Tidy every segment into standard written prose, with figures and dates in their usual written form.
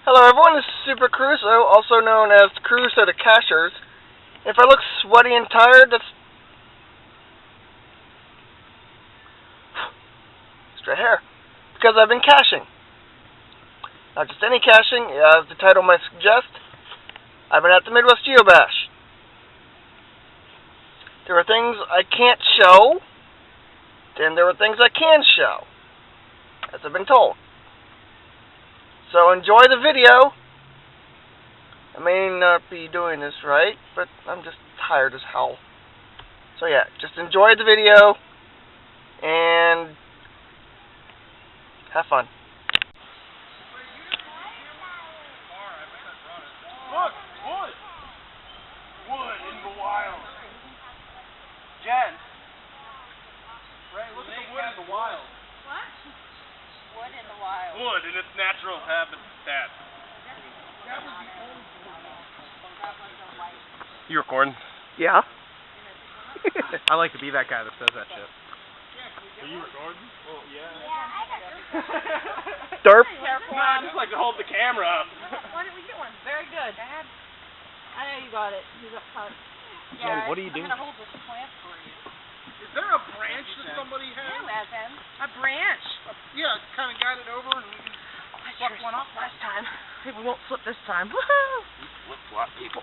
Hello everyone, this is Super Crusoe, also known as Crusoe to Cachers. If I look sweaty and tired, that's extra hair, because I've been caching. Not just any caching, as the title might suggest. I've been at the Midwest Geobash. There are things I can't show, and there are things I can show, as I've been told. So enjoy the video. I may not be doing this right, but I'm just tired as hell. So yeah, just enjoy the video and have fun. Look, wood! Wood in the wild. Jen. Ray, look at the wood in the wild. What? Wood in the wild. Wood in its natural habitat. You recording? Yeah. I like to be that guy that says that shit. Are you recording? Oh, yeah. Derp. Careful. No, I just like to hold the camera up. Why don't we get one? Very good. Dad. I know you got it. You got caught. Jen, what are you doing? I'm going to hold this plant for you. Is there a branch that somebody has? Yeah, Evan. A branch. Yeah, kind of got it over and we can Fuck one off last time. Maybe we won't slip this time. Woohoo! flip-flop people.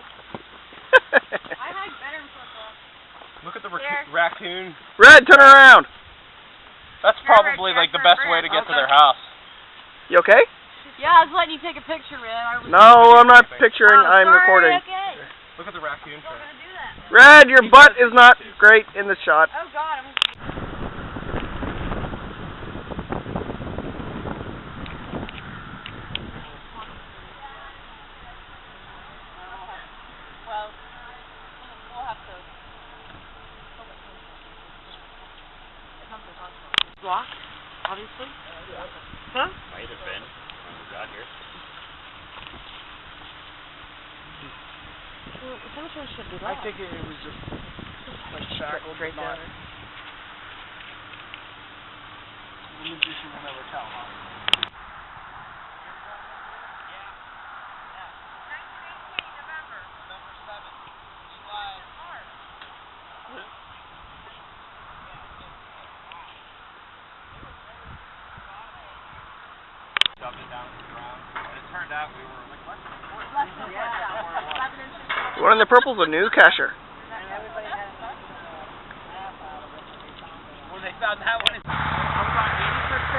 I hike better than flip-flop. Look at the raccoon. Red, turn around. That's probably like the best way to get to their house. You okay? Yeah, I was letting you take a picture, man. No, I'm not picturing. I'm recording. Okay. Look at the raccoon. I'm going to do that. Red, your butt is not great in the shot. Oh, God. Well, we'll have to... Block, obviously. Huh? Might have been when we got here. Well, how much should be I left? think it was just like shackled Straight not. down. The magician will never tell, huh? Dumped it down to the ground. And it turned out we were like, what? One of the purple's a new cacher. When they found that one, About 80%.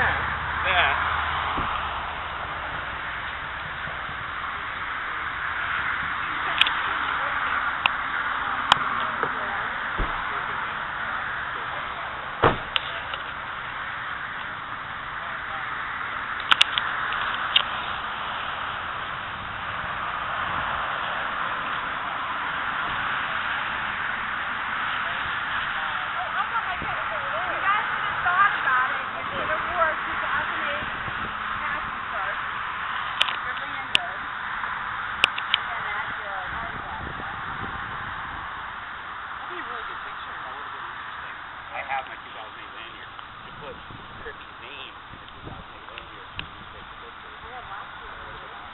yeah. I have my 2008 lanyard. To put Crick's name in the 2008 lanyard.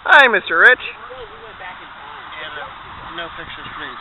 Hi, Mr. Rich. We went back in time. And no pictures, please.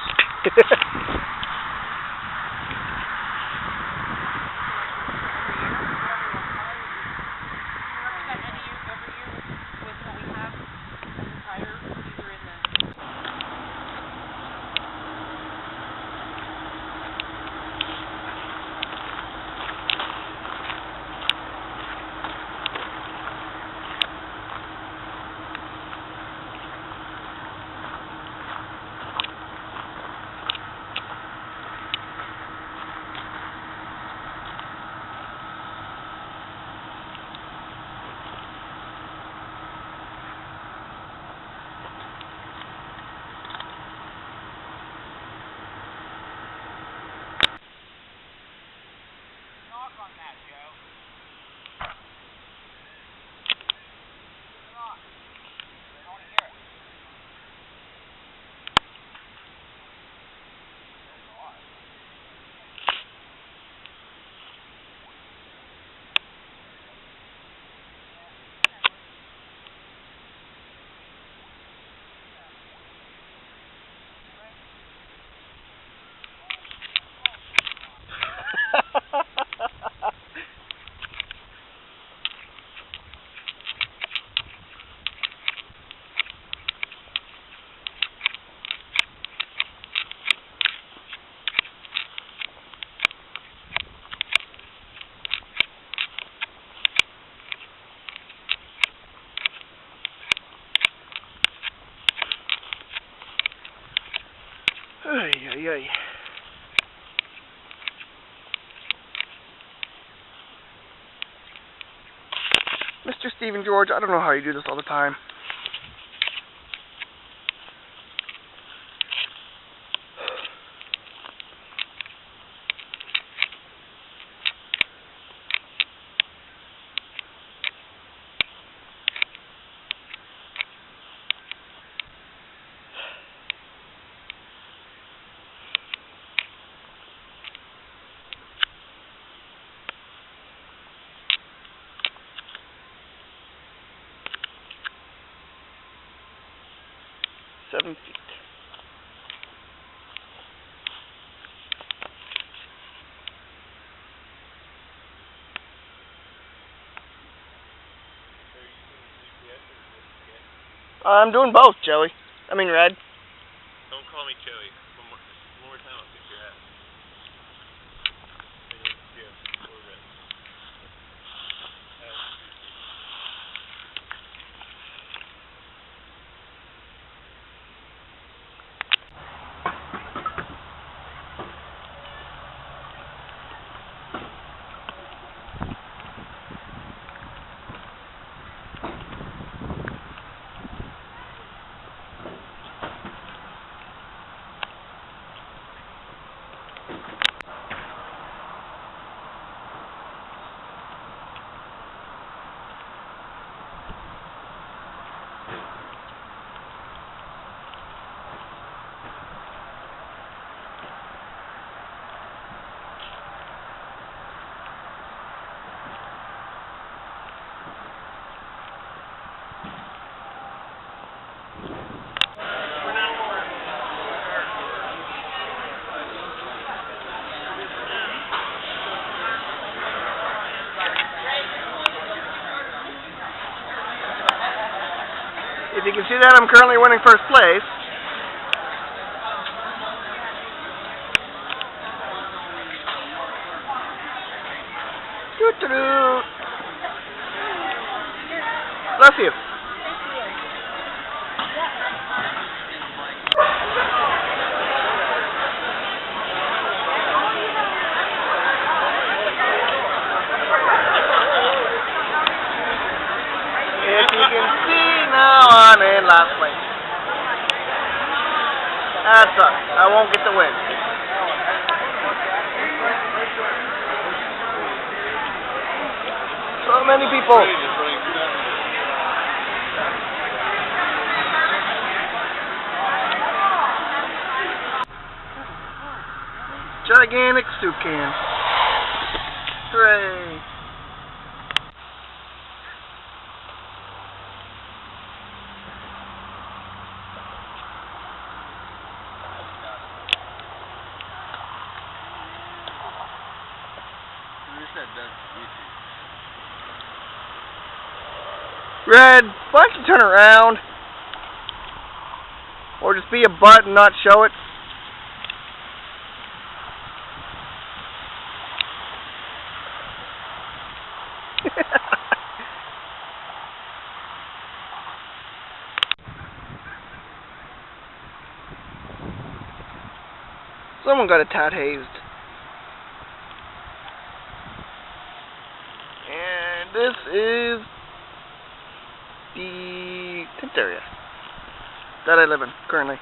Ay, ay, ay. Mr. Stephen George, I don't know how you do this all the time. Feet. I'm doing both, Joey. I mean, Red. Don't call me Joey. One more time, I'll kick your ass. Yeah, or Red. If you can see that, I'm currently winning first place. Doo-doo-doo. Bless you. If you can see now, I'm in last place. That sucks. I won't get the win. So many people. Gigantic soup can. Hooray. Red, why don't you turn around? Or just be a butt and not show it? Someone got a tad hazed. And this is the 10th area that I live in currently.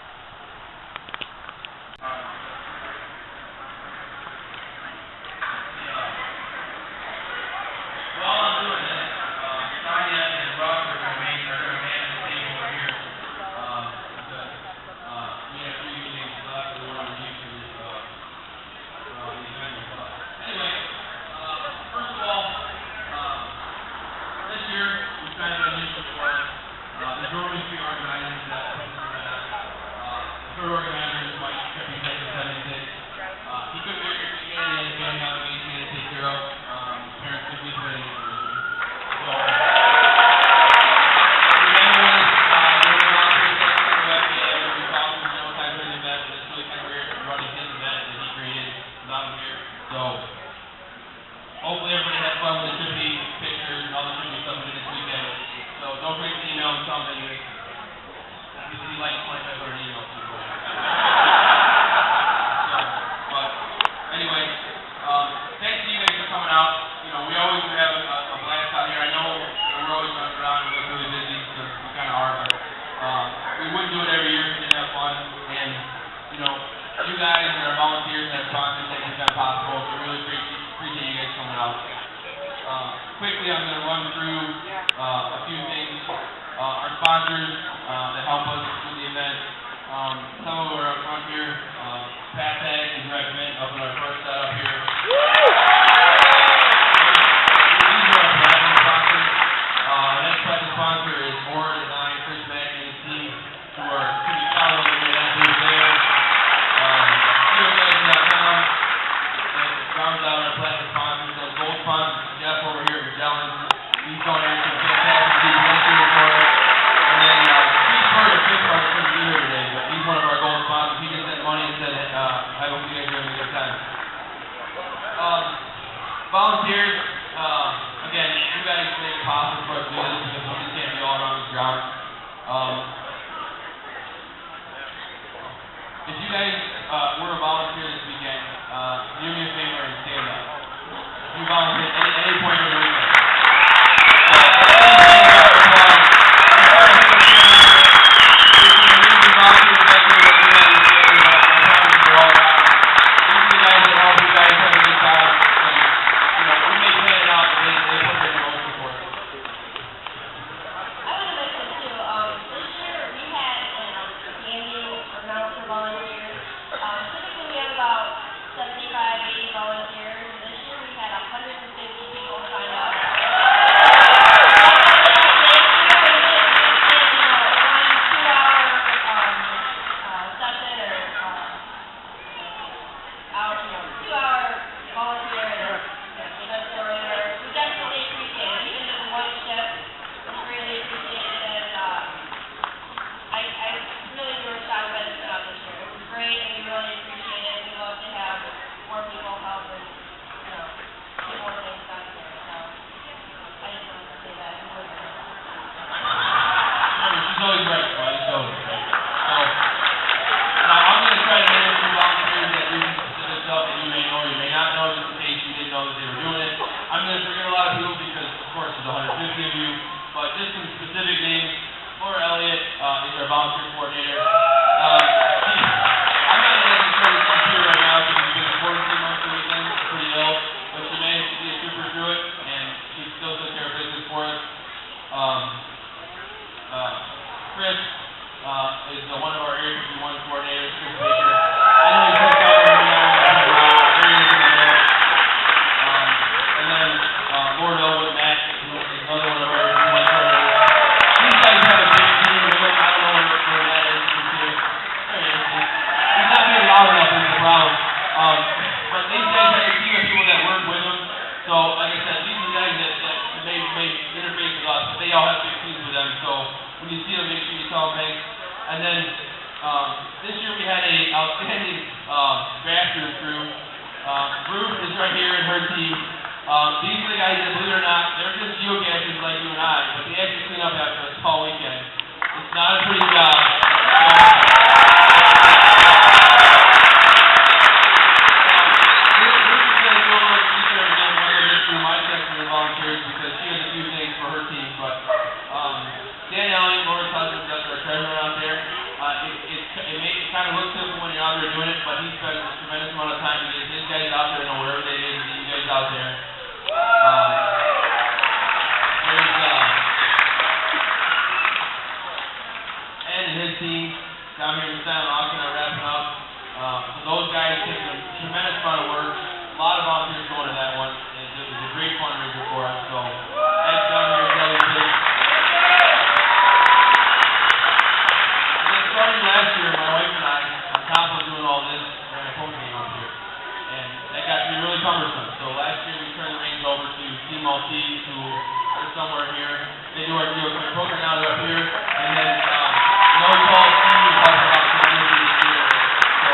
guys and our volunteers and our sponsors that make that possible. We really appreciate you guys coming out. Quickly, I'm going to run through a few things. Our sponsors that help us with the event. Some of them are up front here. Pat Tag and Direct Mint up in our first setup here. These are our platinum sponsors. Our next platinum sponsor is Ward and I, Chris Mack and his team, who are pretty proud of the athletes there. Geocaching.com rounds out our platinum sponsors. Those gold sponsors, Jeff over here at Magellan. He's donated some fantastic deals for us. And then Steve Bird, Fifth Park, couldn't be here today, but he's one of our gold sponsors. He just sent money and said, I hope you guys are having a good time. Volunteers, again, you guys make it possible for us to do this because we just can't be all around this ground. If you guys were a volunteer this weekend, do me a favor and stand up. If you volunteer at any point in the weekend. Chris is one of our Area 51 coordinators, Chris Baker. I know he's going to come over now areas in the middle. And then Lord Elwood, Matt, who is another one of our Area 51 coordinators. These guys have a big team with them. I don't know where Matt is. He's here. There he is. He's not being loud enough is the problem. But these guys have a team of people that work with them. So, like I said, these are the guys that may interface with us, but they all have big teams with them. So, when you see them, make sure you tell them thanks. And then, this year we had a outstanding bathroom crew. Ruth is right here and her team. These are the guys that, believe it or not, they're just geocachers like you and I, but they actually clean up after us all weekend. It's not a pretty job. Volunteers because she has a few things for her team, but Dan Elliott, Laura's husband, does our treasurer out there. It kind of looks simple when you're out there doing it, but he spends a tremendous amount of time to get his guys out there, wherever they is, get you guys out there. There's Ed and his team down here in the Silent Auction are wrapping up. So those guys take a tremendous amount of work. A lot of volunteers going to that one. It was a great fundraiser for us. So Ed's down here with everything. And then starting last year, my wife and I, on top of doing all this, ran a phone game up here. And that got to be really cumbersome. So last year we turned the reins over to Team Maltese, who are somewhere here. They do our geocaching program now, they're up here. And then No Call Steve helped out tremendously this year. So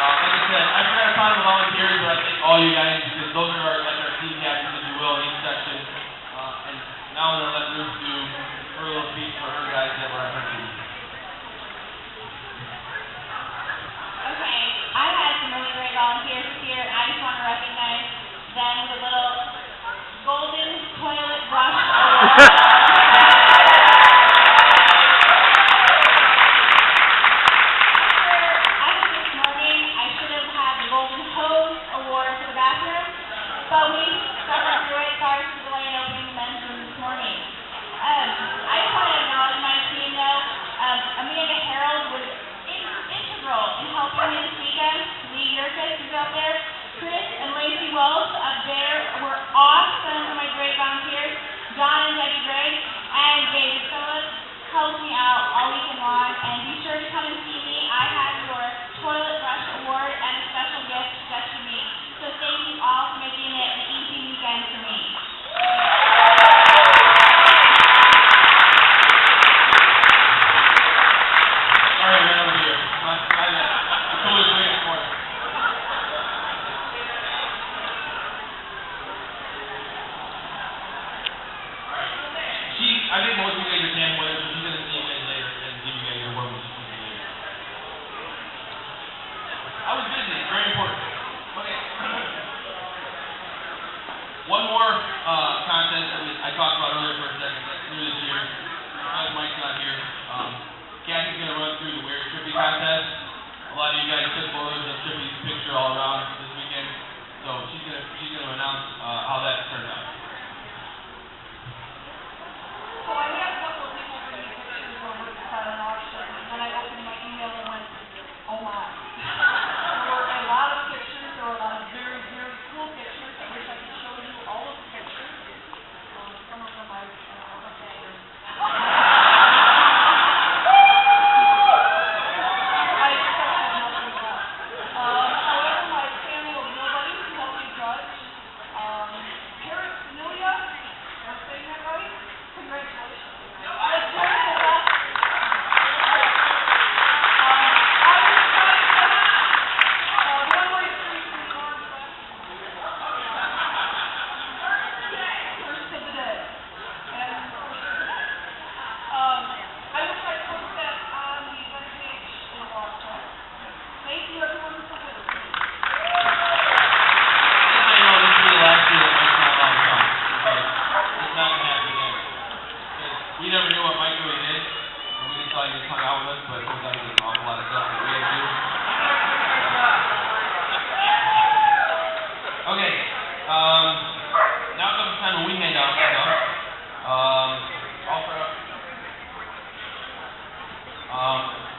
like I said, I forgot to find the volunteers, but I thank all you guys because those are our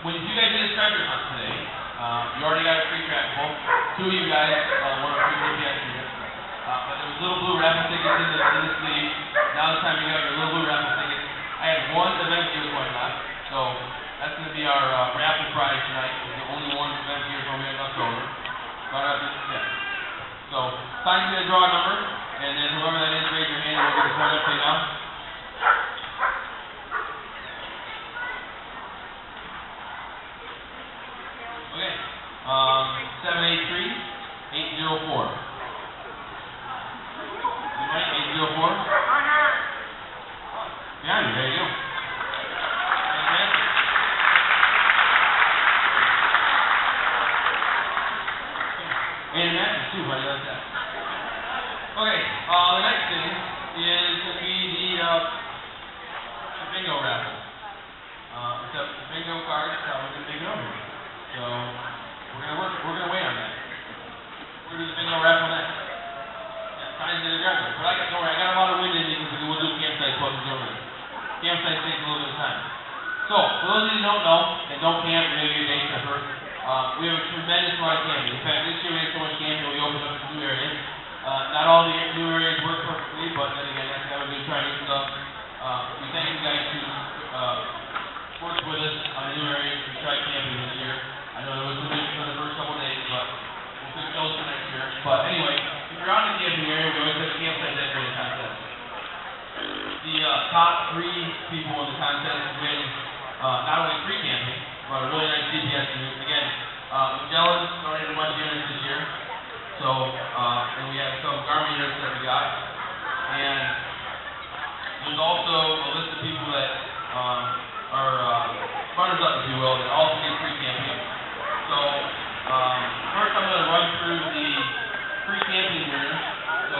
When you guys did a treasure hunt today, you already got a free trackable. 2 of you guys won a free Geocaching unit. But there was little blue raffle tickets in the sleeve. Now it's time to get your little blue raffle tickets. I have 1 event gear coin left, so that's going to be our raffle prize tonight. It's the only 1 event gear coin we have left over. So, time's going to draw a number, and then whoever that is, raise your hand and we'll get the coin upside down. Okay, 783-804. Right, 804. Behind you, there you go. Fantastic. And matches too, right like that. Okay, the next thing is going to be the bingo raffle. Except the bingo cards, how we're going to make it over here. So, we're going to wait on that. We're going to do the bingo raffle next. Yeah, time's going to grab it. But don't worry, I got a lot of wind in me because we'll do campsite closings over there. Campsite takes a little bit of time. So, for those of you who don't know, and don't camp, maybe your day tripper, we have a tremendous amount of camping. In fact, this year we had so much camping we opened up some new areas. Not all the new areas work perfectly, but then again, that's how we're going to try new stuff. We thank you guys who worked with us on the new areas. We tried camping this year. I know there was some issues for the first couple of days, but we'll fix those for next year. But anyway, if you're on the camping area, we always have a campsite decorating contest. The top 3 people in the contest win not only free camping, but a really nice GPS unit. Again, Magellan donated a bunch of units this year, so and we have some Garmin units that we got, and there's also a list of people that are runners-up, if you will, that also get free camping. So first I'm going to run through the free camping winners. So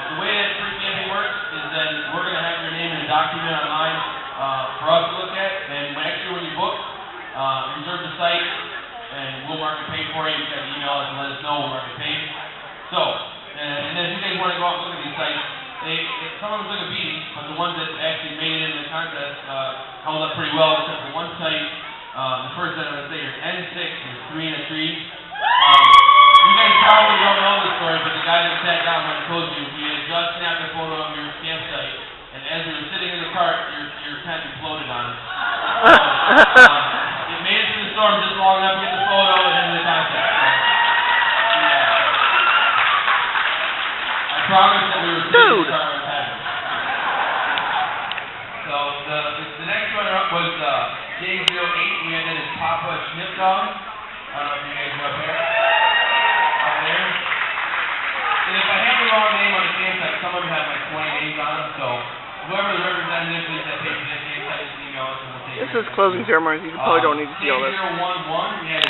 the way that free camping works is that we're going to have your name in a document online for us to look at, and next year when you book, reserve the site, and we'll mark it paid for you. You can email us and let us know, we'll mark it paid. So, and then if you guys want to go out and look at these sites, some of them took a beating, but the ones that actually made it into the contest held up pretty well, except for one site, the first that I'm going to say is N6, is 3 in a tree. You guys probably don't know the story, but the guy that sat down when I told you, he had just snapped a photo of your campsite, and as we were sitting in the cart, your tent exploded on it. It made it through the storm just long enough to get the photo and into the contest. I promise that we were sitting in the car when it happened. So the next runner up was Game 08. We had that as Papa Snip Dog. I don't know if you guys are up there. Up there. And if I have the wrong name on the campsite, some of them have like 20 names on them, so whoever the representative is that pays for this campsite, just email us and we'll take it. This is closing ceremonies. You probably don't need to see all this. Game 011, we had